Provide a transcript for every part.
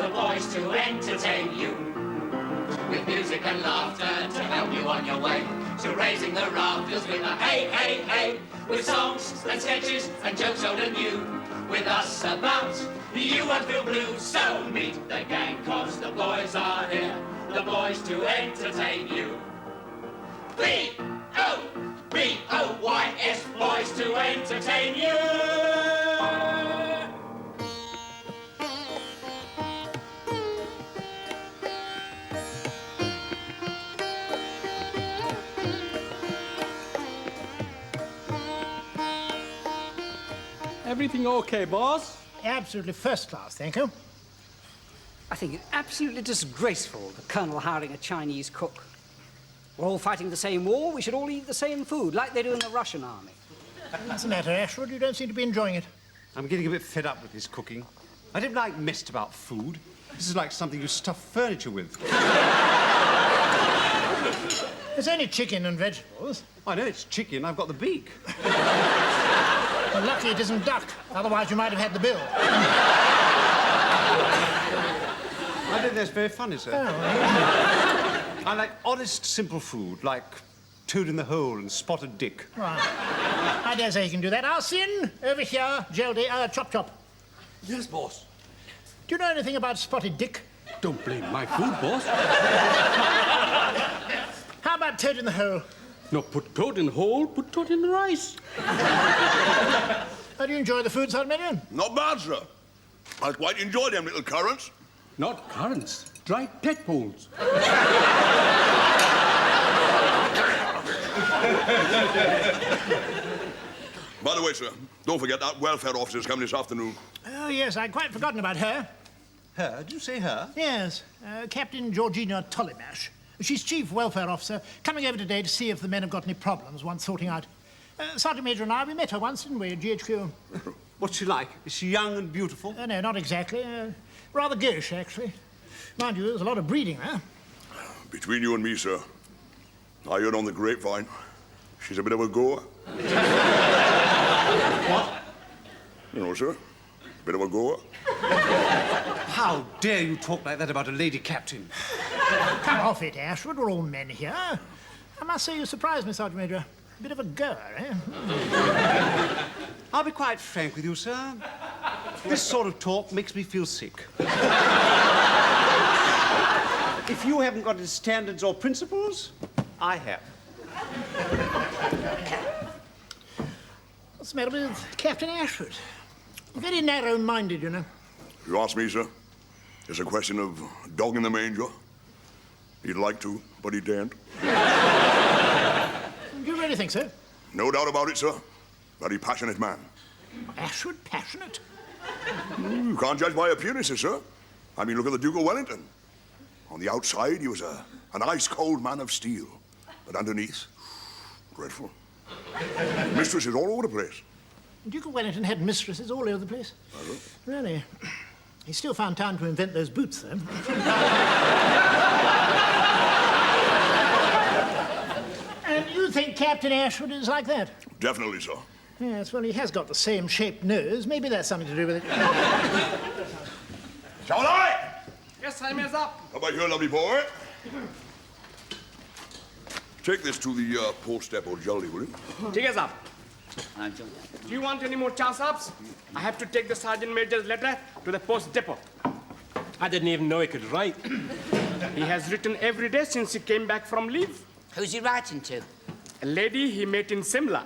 the boys to entertain you. With music and laughter to help you on your way. To raising the rafters with a hey, hey, hey. With songs and sketches and jokes old and new. With us about, you won't feel blue. So meet the gang, cause the boys are here. The boys to entertain you. B-O-B-O-Y-S, boys to entertain you. Everything okay, boss? Absolutely first class, thank you. I think it's absolutely disgraceful, the Colonel hiring a Chinese cook. We're all fighting the same war, we should all eat the same food, like they do in the Russian army. What's the matter, Ashwood? You don't seem to be enjoying it. I'm getting a bit fed up with his cooking. I don't like messed about food. This is like something you stuff furniture with. It's only chicken and vegetables. I know it's chicken, I've got the beak. Well, lucky it isn't duck, otherwise you might have had the bill. I don't think that's very funny, sir. Oh, well, I like honest, simple food, like toad in the hole and spotted dick. right. I dare say you can do that. Arsene, over here, Geldy, chop chop. Yes, boss. Do you know anything about spotted dick? Don't blame my food, boss. How about toad in the hole? No, put toad in the hole, put toad in the rice. How do you enjoy the food, Sergeant Major? Not bad, sir. I quite enjoy them little currants. Not currants, dried tadpoles. By the way, sir, don't forget that welfare officer's coming this afternoon. Oh, yes, I'd quite forgotten about her. Her? Did you say her? Yes, Captain Georgina Tollemache. She's chief welfare officer, coming over today to see if the men have got any problems, want sorting out. Sergeant Major and I, we met her once, didn't we, at GHQ? What's she like? Is she young and beautiful? No, not exactly. Rather gauche, actually. Mind you, there's a lot of breeding there. Between you and me, sir, I heard on the grapevine, she's a bit of a goer. What? You know, sir, bit of a goer. How dare you talk like that about a lady captain? Come off it, Ashwood. We're all men here. I must say you surprised me, Sergeant Major. A bit of a goer, eh? I'll be quite frank with you, sir. This sort of talk makes me feel sick. If you haven't got any standards or principles, I have. What's the matter with Captain Ashwood? Very narrow-minded, you know. If you ask me, sir, it's a question of dog in the manger. He'd like to, but he daren't. Do you really think so? No doubt about it, sir. Very passionate man. Ashwood passionate? You can't judge by appearances, sir. I mean, look at the Duke of Wellington. On the outside, he was an ice-cold man of steel. But underneath, dreadful. Mistresses all over the place. Duke of Wellington had mistresses all over the place. Really? He still found time to invent those boots, though. And you think Captain Ashwood is like that? Definitely, sir. Yes, well, he has got the same shaped nose. Maybe that's something to do with it. Shall I? Yes, time is up. How about you, lovely boy? Take this to the post depot, Jolly, will you? Take us up. Do you want any more chance-ups? I have to take the Sergeant Major's letter to the post depot. I didn't even know he could write. He has written every day since he came back from leave. Who's he writing to? A lady he met in Simla.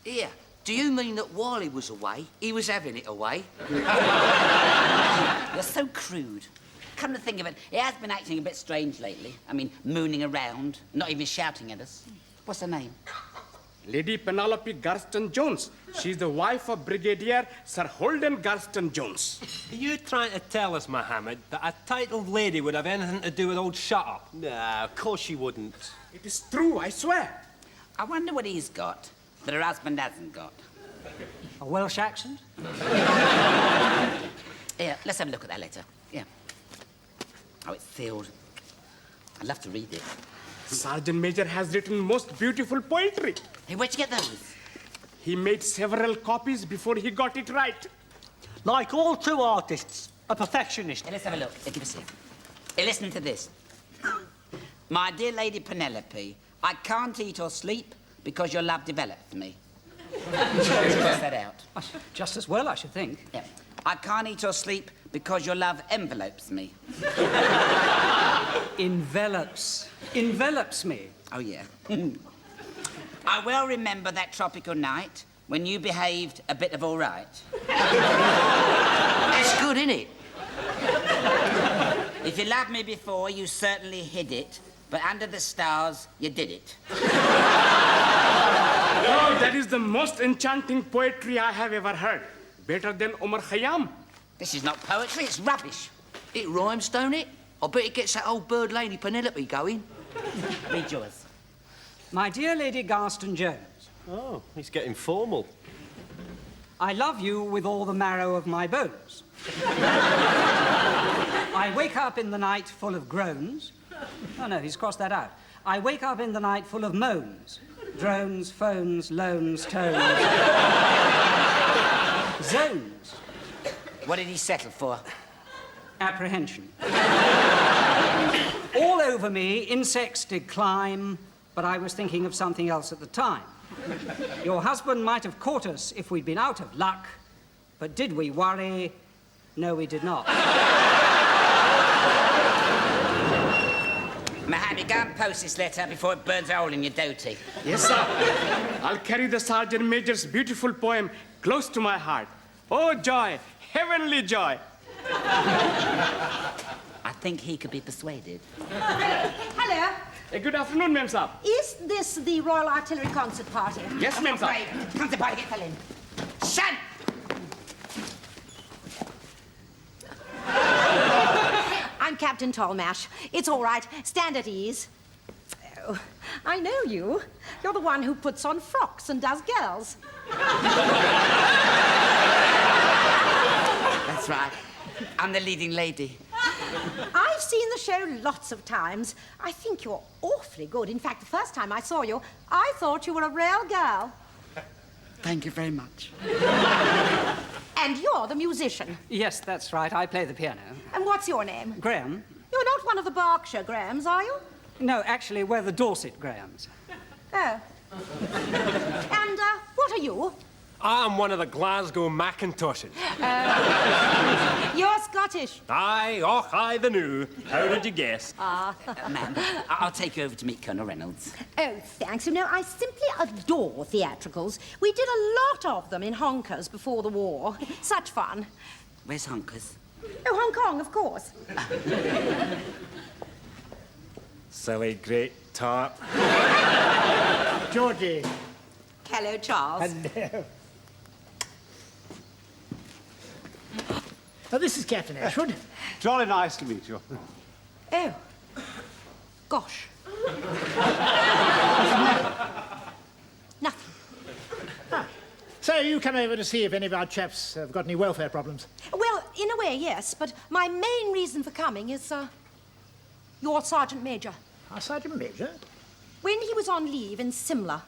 Here, do you mean that while he was away, he was having it away? You're so crude. Come to think of it, he has been acting a bit strange lately. I mean, mooning around, not even shouting at us. What's her name? Lady Penelope Garston-Jones. She's the wife of Brigadier Sir Holden Garston-Jones. Are you trying to tell us, Mohammed, that a titled lady would have anything to do with old Shut-Up? Nah, of course she wouldn't. It is true, I swear. I wonder what he's got that her husband hasn't got. A Welsh accent? Here, let's have a look at that letter. Yeah. Oh, it's sealed. I'd love to read it. Sergeant Major has written most beautiful poetry. Hey, where'd you get those? He made several copies before he got it right. Like all true artists. A perfectionist. Hey, let's have a look. Hey, give us a Hey, listen to this. My dear Lady Penelope, I can't eat or sleep because your love developed me. Cross that out. Just as well, I should think. Yeah. I can't eat or sleep because your love envelopes me. Envelops. Envelops me. Oh, yeah. I well remember that tropical night when you behaved a bit of all right. That's good, isn't it? If you loved me before, you certainly hid it, but under the stars, you did it. Oh, that is the most enchanting poetry I have ever heard. Better than Omar Khayyam. This is not poetry, it's rubbish. It rhymes, don't it? I bet it gets that old bird lady Penelope going. Read yours. My dear Lady Garston Jones, Oh, he's getting formal. I love you with all the marrow of my bones. I wake up in the night full of groans. Oh, no, he's crossed that out. I wake up in the night full of moans. Drones, phones, loans, tones. Zones. What did he settle for? Apprehension. All over me, insects did climb, but I was thinking of something else at the time. Your husband might have caught us if we'd been out of luck, but did we worry? No, we did not. Mohammed, go and post this letter before it burns a hole in your doty. Yes, sir. I'll carry the Sergeant Major's beautiful poem close to my heart. Oh, joy, heavenly joy. I think he could be persuaded. Hello. Good afternoon, Mem Sahib. Is this the Royal Artillery concert party? Yes, Mem Sahib. Right, come to party, get fell in. Shut! I'm Captain Tollemache. It's all right. Stand at ease. Oh, I know you. You're the one who puts on frocks and does girls. That's right. I'm the leading lady. I've seen the show lots of times. I think you're awfully good. In fact, the first time I saw you, I thought you were a real girl. Thank you very much. And you're the musician. Yes, that's right. I play the piano. And what's your name? Graham? You're not one of the Berkshire Grahams, are you? No, actually, we're the Dorset Grahams. Oh. And what are you? I'm one of the Glasgow Macintoshes. You're Scottish. Aye, och, aye, the new. How did you guess? Ma'am, I'll take you over to meet Colonel Reynolds. Oh, thanks. You know, I simply adore theatricals. We did a lot of them in honkers before the war. Such fun. Where's Honkers? Oh, Hong Kong, of course. Silly great tart. Georgie. Hello, Charles. Hello. This is Captain Ashwood. Jolly nice to meet you. Oh. Gosh. Nothing. So you come over to see if any of our chaps have got any welfare problems? Well, in a way, yes, but my main reason for coming is, your Sergeant Major. Our Sergeant Major? When he was on leave in Simla,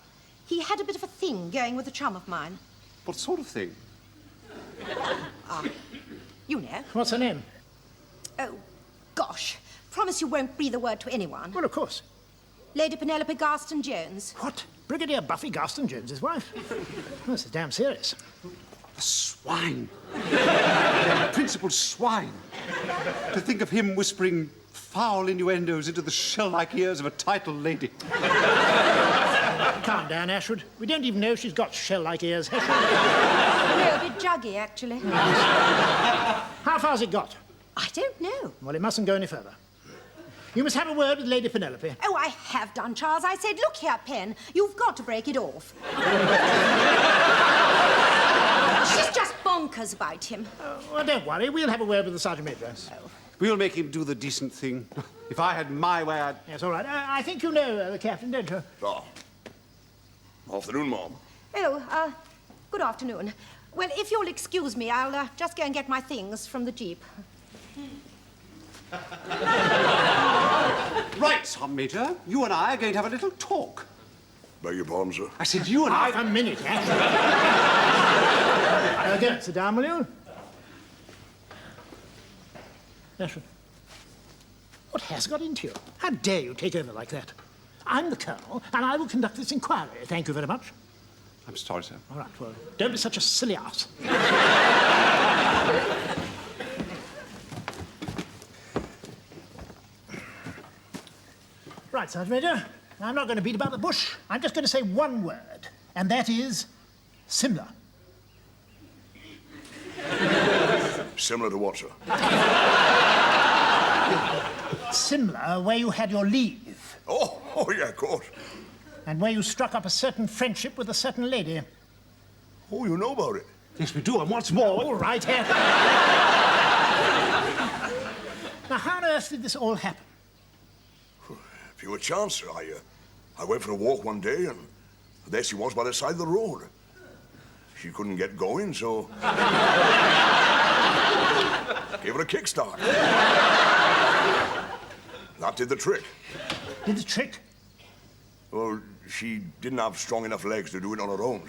he had a bit of a thing going with a chum of mine. What sort of thing? You know. What's her name? Oh, gosh. Promise you won't breathe a word to anyone. Well, of course. Lady Penelope Garston Jones. What? Brigadier Buffy Garston Jones's wife? Well, this is damn serious. A swine. Principal swine. To think of him whispering foul innuendos into the shell-like ears of a titled lady. Calm down, Ashwood. We don't even know she's got shell-like ears, has she? No, a bit juggy, actually. How far's it got? I don't know. Well, it mustn't go any further. You must have a word with Lady Penelope. Oh, I have done, Charles. I said, look here, Pen, you've got to break it off. She's just bonkers about him. Well, don't worry. We'll have a word with the Sergeant Major. We'll make him do the decent thing. If I had my way, I'd... Yes, all right. I think you know the captain, don't you? Ah. Afternoon, Mom. Oh, good afternoon. Well, if you'll excuse me, I'll just go and get my things from the jeep. Right, Sergeant Major. You and I are going to have a little talk. Beg your pardon, sir. I said you and I... Half a minute, Ashwood. Go, sit down, will you? Ashwood, what has got into you? How dare you take over like that? I'm the Colonel, and I will conduct this inquiry. Thank you very much. I'm sorry, sir. All right, well, don't be such a silly ass. Right, Sergeant Major, I'm not going to beat about the bush. I'm just going to say one word, and that is similar. Similar to what, sir? Similar where you had your leave, Oh, yeah, of course. and where you struck up a certain friendship with a certain lady. Oh, you know about it. Yes, we do, and what's more... All right, here. Now, how on earth did this all happen? Pure chance, sir. I went for a walk one day, and there she was by the side of the road. She couldn't get going, so... gave her a kickstart. That did the trick. Did the trick? Well, she didn't have strong enough legs to do it on her own.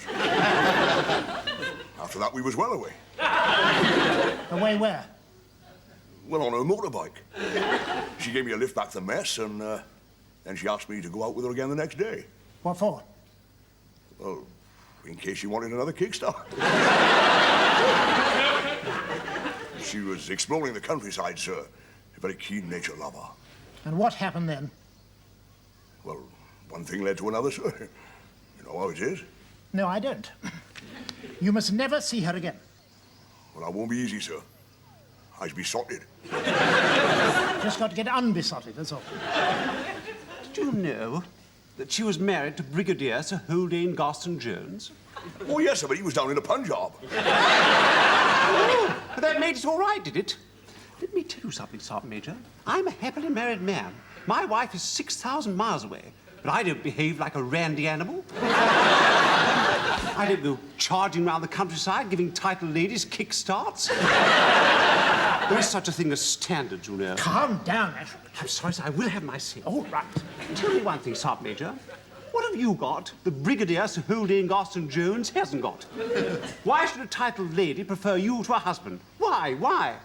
After that, we was well away. Away where? Well, on her motorbike. She gave me a lift back to the mess, and then she asked me to go out with her again the next day. What for? Well, in case she wanted another kickstart. She was exploring the countryside, sir. A very keen nature lover. And what happened then? Well, one thing led to another, sir. You know how it is. No, I don't. You must never see her again. Well, that won't be easy, sir. I'd be sorted. Just got to get unbesotted, that's all. Did you know that she was married to Brigadier Sir Haldane Garston Jones? Oh, yes, sir, but he was down in the Punjab. Oh, but that made it all right, did it? Let me tell you something, Sergeant Major. I'm a happily married man. My wife is 6,000 miles away, but I don't behave like a randy animal. I don't go charging around the countryside giving titled ladies kick-starts. There is such a thing as standards, you know. Calm down, Ashwood. I'm sorry, sir, I will have my say. All right. Tell me one thing, Sergeant Major. What have you got that Brigadier Sir Haldane Garston Jones hasn't got? Why should a titled lady prefer you to a husband? Why? Why?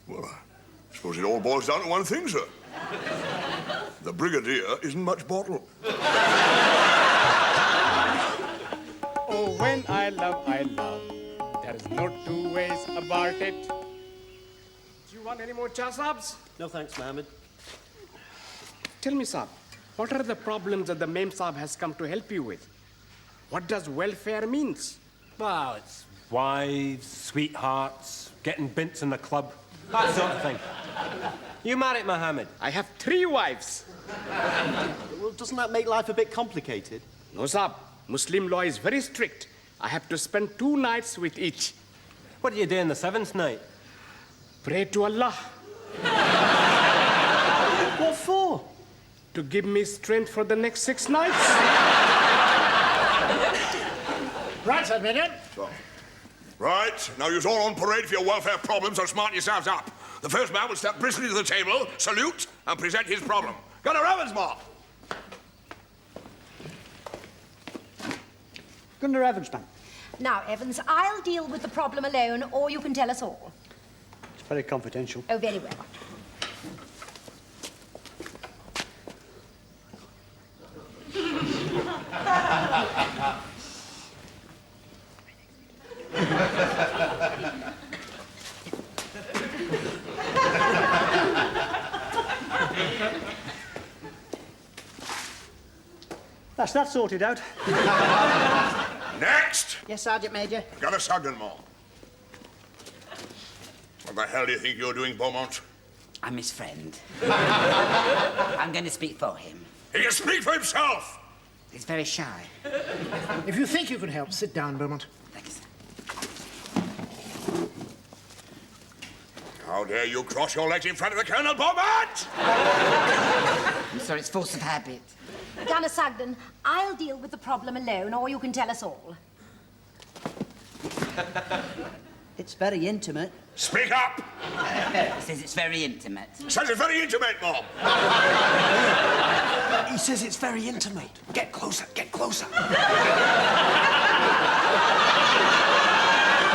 Well, I suppose it all boils down to one thing, sir. The Brigadier isn't much bottle. Oh, when I love, there's no two ways about it. Do you want any more cha sabs? No thanks, Mohammed. Tell me, Saab, what are the problems that the Mem Saab has come to help you with? What does welfare means? Well, it's wives, sweethearts, getting bints in the club, that sort of thing. You married Mohammed? I have 3 wives. Well, doesn't that make life a bit complicated? No, Saab. Muslim law is very strict. I have to spend 2 nights with each. What do you do on the 7th night? Pray to Allah What for? to give me strength for the next 6 nights. Right, Sergeant Major. Right, now you're all on parade for your welfare problems, so smarten yourselves up. The first man will step briskly to the table, salute, and present his problem. Gunner Evans, Mark. Gunner Evans, ma'am. Now, Evans, I'll deal with the problem alone, or you can tell us all. It's very confidential. Oh, very well. That's that sorted out. Next, Yes, Sergeant Major. Gunner Sugdenmore. What the hell do you think you're doing, Beaumont? I'm his friend. I'm going to speak for him. He can speak for himself. He's very shy. If you think you can help, sit down, Beaumont. Thank you, sir. How dare you cross your legs in front of the Colonel, Beaumont? I'm sorry, it's force of habit. Gunner Sugden, I'll deal with the problem alone, or you can tell us all. It's very intimate. Speak up. He says it's very intimate. Says it's very intimate, Mom. He says it's very intimate. Get closer, get closer. There's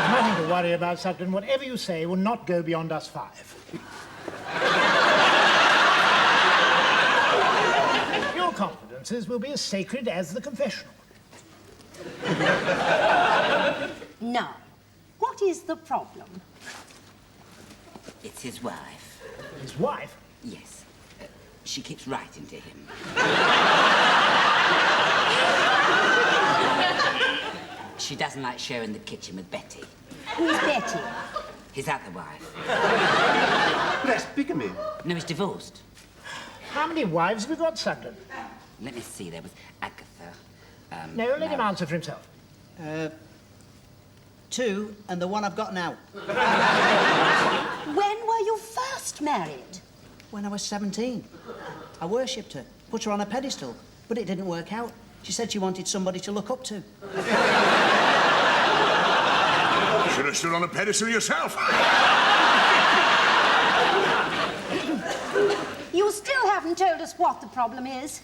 nothing to worry worry about, Sugden. Whatever you say will not go beyond us 5. Your confidences will be as sacred as the confessional. Now, what is the problem? It's his wife. His wife? Yes. She keeps writing to him. She doesn't like sharing the kitchen with Betty. Who's Betty? His other wife. That's bigamy. No, he's divorced. How many wives have you got, Sugden? Let me see, there was Agatha. No, let him answer for himself. 2, and the one I've got now. When were you first married? When I was 17. I worshipped her, put her on a pedestal, but it didn't work out. She said she wanted somebody to look up to. You should have stood on a pedestal yourself. You still haven't told us what the problem is.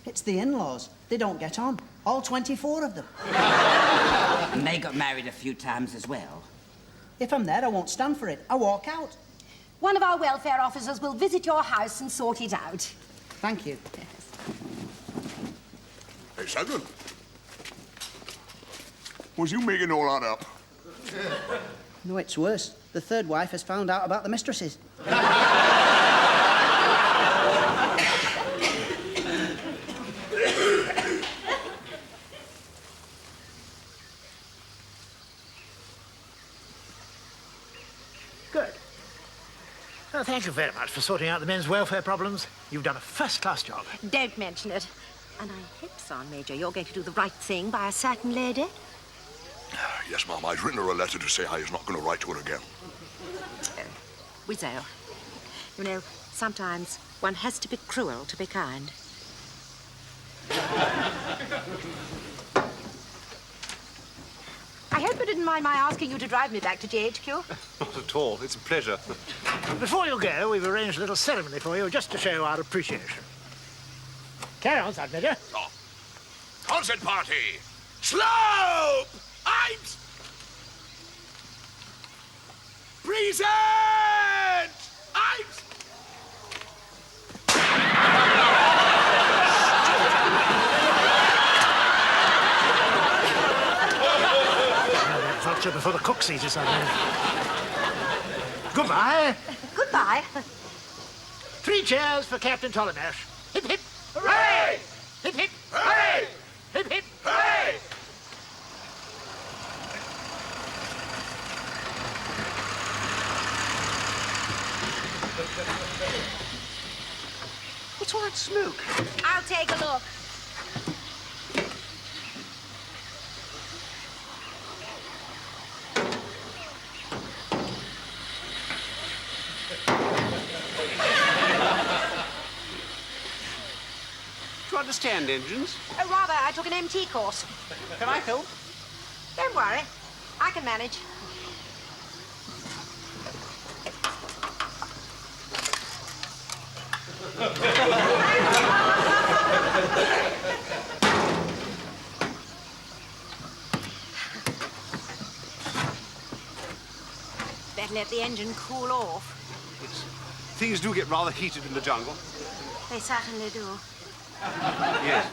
It's the in-laws. They don't get on. All 24 of them. And they got married a few times as well. If I'm there, I won't stand for it. I walk out. One of our welfare officers will visit your house and sort it out. Thank you. Hey, Sugden. Was you making all that up? No, it's worse. The third wife has found out about the mistresses. Good. Well, thank you very much for sorting out the men's welfare problems. You've done a first-class job. Don't mention it. And I hope, Sergeant Major, you're going to do the right thing by a certain lady. Yes, Ma'am. I've written her a letter to say I is not going to write to her again. Wizzo, you know, sometimes one has to be cruel to be kind. I hope you didn't mind my asking you to drive me back to GHQ. Not at all. It's a pleasure. Before you go, we've arranged a little ceremony for you just to show our appreciation. Carry on, Sergeant Major. Oh. Concert party! Slope! Eins! Present! Eins! Vulture before the cook sees you, Sergeant Major. Goodbye. Goodbye. 3 cheers for Captain Tollemache. Hip, hip. Hooray! Hip, hip. Hooray! Hip, hip. Hooray! What's all that smoke? I'll take a look. Do you understand engines? Oh, rather, I took an MT course. Can I help? Don't worry. I can manage. Better let the engine cool off. Things do get rather heated in the jungle. They certainly do. Yes.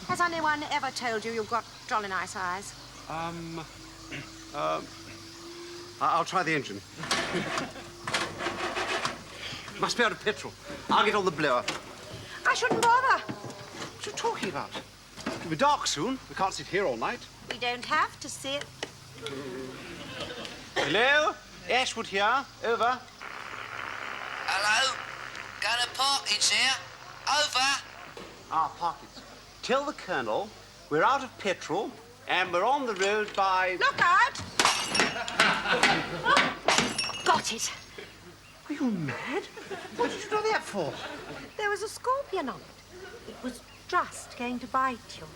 Has anyone ever told you you've got jolly nice eyes? I'll try the engine. Must be out of petrol. I'll get on the blower. I shouldn't bother. What are you talking about? It'll be dark soon. We can't sit here all night. We don't have to sit. Hello? Ashwood here. Over. Hello? Got a Parkins here. Over. Parkins. Tell the Colonel we're out of petrol and we're on the road by... Look out! Got it. Are you mad? What did you do that for? There was a scorpion on it. It was just going to bite you.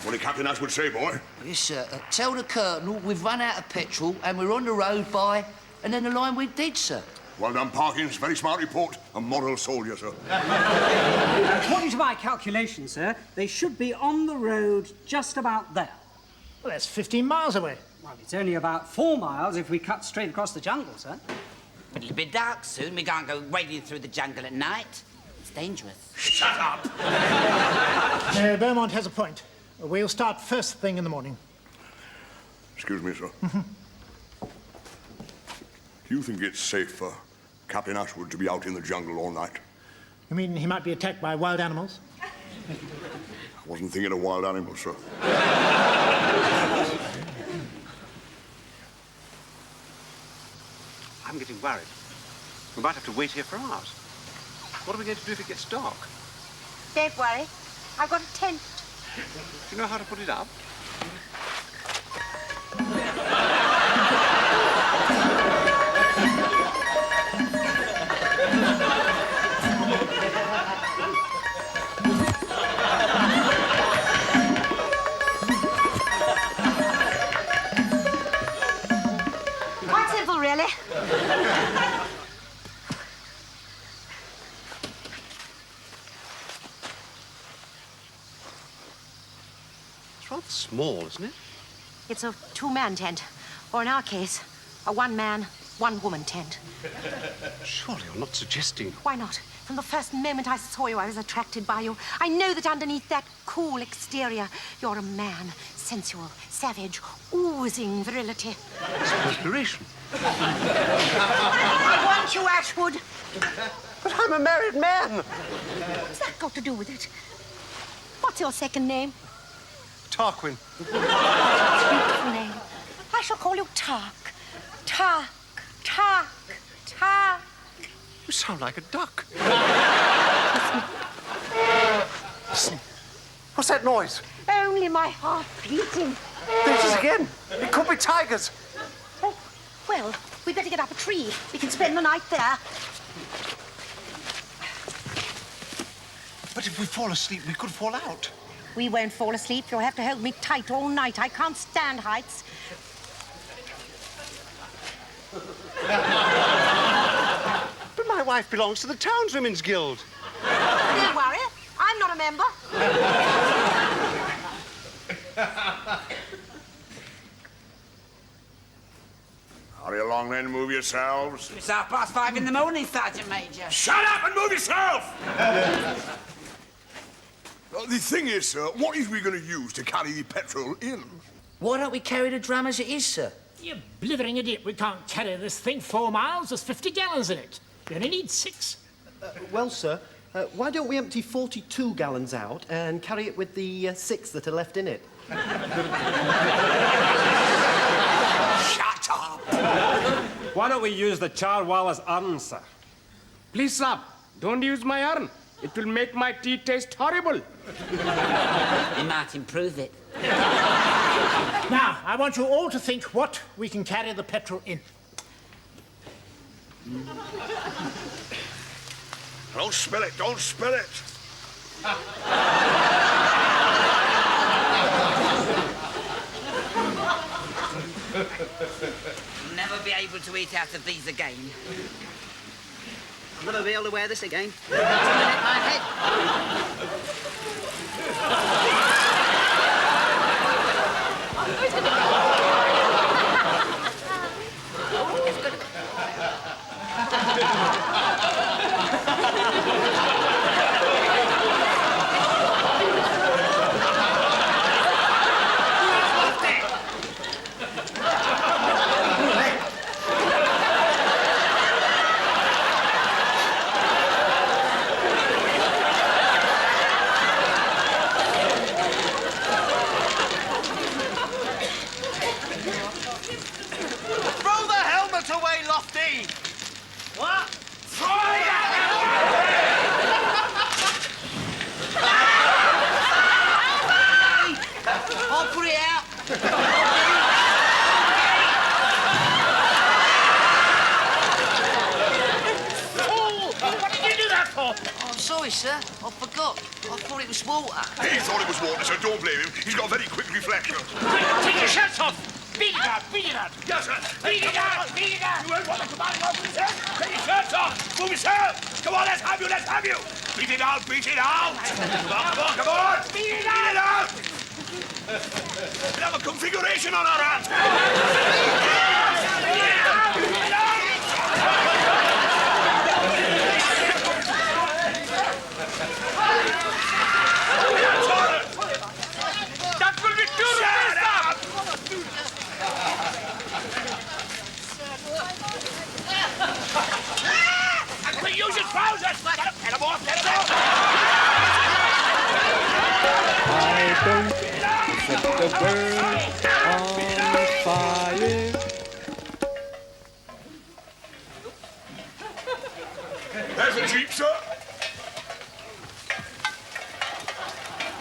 What did Captain Ashwood say, boy? Yes, sir. Tell the Colonel we've run out of petrol and we're on the road by... And then the line went dead, sir. Well done, Parkins. Very smart report. A moral soldier, sir. According to my calculations, sir, they should be on the road just about there. Well, that's 15 miles away. Well, it's only about 4 miles if we cut straight across the jungle, sir. But it'll be dark soon. We can't go wading through the jungle at night. It's dangerous. Shut up! Beaumont has a point. We'll start first thing in the morning. Excuse me, sir. Do you think it's safe for Captain Ashwood to be out in the jungle all night? You mean he might be attacked by wild animals? I wasn't thinking of wild animals, sir. I'm getting worried. We might have to wait here for hours. What are we going to do if it gets dark? Don't worry. I've got a tent. Do you know how to put it up? Quite simple, really. It's rather small, isn't it? It's a two-man tent, or in our case, a one-man, one-woman tent. Surely you're not suggesting... Why not? From the first moment I saw you, I was attracted by you. I know that underneath that cool exterior, you're a man, sensual, savage, oozing virility. It's perspiration. I want you, Ashwood. But I'm a married man. What's that got to do with it? What's your second name? Tarquin. Beautiful name. I shall call you Tark. Tark. Tark. Tark. You sound like a duck. Listen. What's that noise? Only my heart beating. There it is again. It could be tigers. Oh, well, we'd better get up a tree. We can spend the night there. But if we fall asleep, we could fall out. We won't fall asleep. You'll have to hold me tight all night. I can't stand heights. But my wife belongs to the Townswomen's Guild. Don't worry. I'm not a member. Hurry along then, move yourselves. It's 5:30 in the morning, Sergeant Major. Shut up and move yourself! The thing is, sir, what is we going to use to carry the petrol in? Why don't we carry the drum as it is, sir? You blithering idiot. We can't carry this thing 4 miles. There's 50 gallons in it. We only need 6. Well, sir, why don't we empty 42 gallons out and carry it with the 6 that are left in it? Shut up! Why don't we use the Charwala's urn, sir? Please, sir, don't use my urn. It will make my tea taste horrible. You might improve it. Now, I want you all to think what we can carry the petrol in. Don't spill it, don't spill it. You'll never be able to eat out of these again. I'll never be able to wear this again. It's gonna hit my head. Throw the helmet away, Lofty! What? I'll put it out. What did you do that for? Oh, I'm sorry, sir. I forgot. I thought it was water. He thought it was water, so don't blame him. He's got very quick reflexes. Take your shirts off. Beat it out, beat it out. Yes, sir. Beat it out, beat it out. You heard what the commanding officer said? Ready, sir? move yourself! Come on, let's have you, let's have you! Beat it out, beat it out! Come on, come on, come on! Beat it out! We have a configuration on our hands! That will be too risky! Use your trousers! Get him off, get him off! I don't set the world on fire. There's the jeep, sir.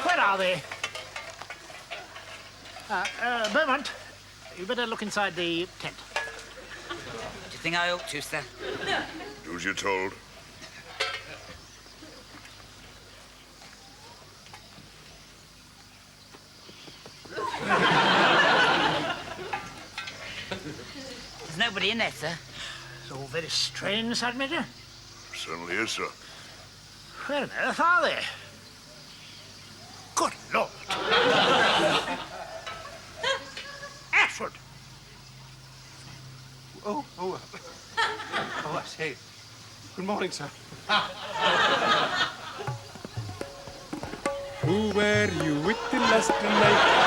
Where are they? Beaumont, you better look inside the tent. Do you think I ought to, sir? Do as you're told. There's nobody in there, sir. It's all very strange, Sergeant Major. Certainly is, sir. Where on earth are they? Good Lord. Ashwood. Oh, I say. Good morning, sir. Who were you with the last night?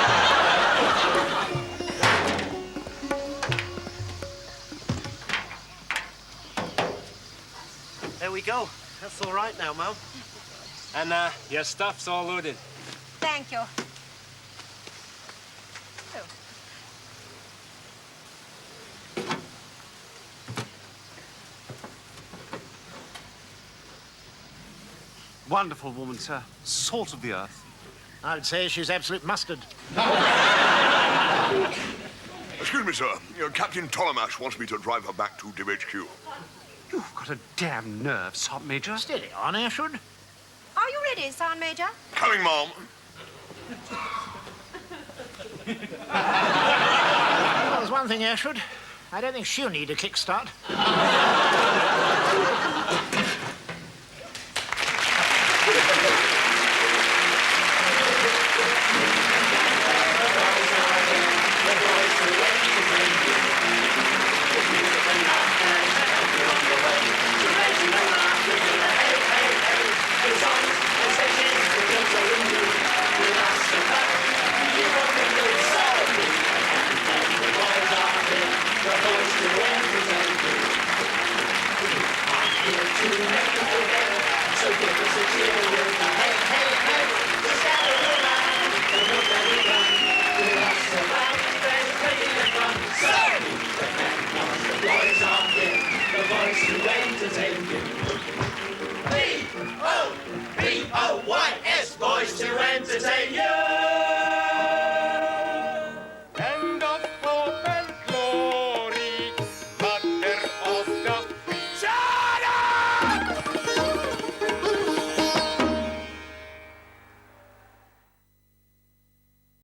There we go. That's all right now, Mum. And your stuff's all loaded. Thank you. Wonderful woman, sir. Salt of the earth. I would say she's absolute mustard. Excuse me, sir. Captain Tollemache wants me to drive her back to DivHQ. You've got a damn nerve, Sergeant Major. Steady on, Ashwood. Are you ready, Sergeant Major? Coming, Mom. Well, there's one thing, Ashwood. I don't think she'll need a kickstart. So give us a cheer.